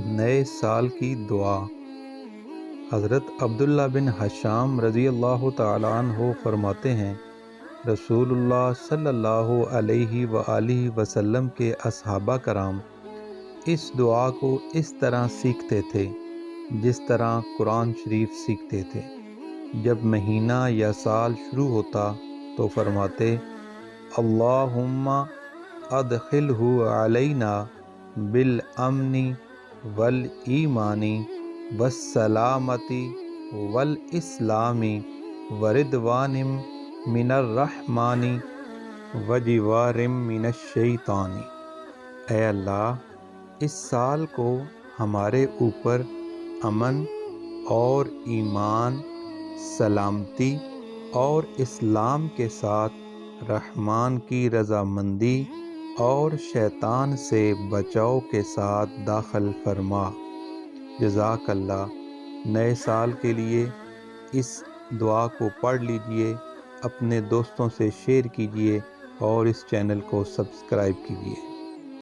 نئے سال کی دعا۔ حضرت عبداللہ بن حشام رضی اللہ تعالیٰ عنہ فرماتے ہیں، رسول اللہ صلی اللہ علیہ وآلہ وسلم کے اصحابہ کرام اس دعا کو اس طرح سیکھتے تھے جس طرح قرآن شریف سیکھتے تھے۔ جب مہینہ یا سال شروع ہوتا تو فرماتے، اللہم ادخلہ علینا بالامن والایمان والسلامت والاسلام ورضوان من الرحمن وجوار من الشیطان۔ اے اللہ، اس سال کو ہمارے اوپر امن اور ایمان، سلامتی اور اسلام کے ساتھ رحمان کی رضامندی اور شیطان سے بچاؤ کے ساتھ داخل فرما۔ جزاک اللہ۔ نئے سال کے لیے اس دعا کو پڑھ لیجئے، اپنے دوستوں سے شیئر کیجئے اور اس چینل کو سبسکرائب کیجئے۔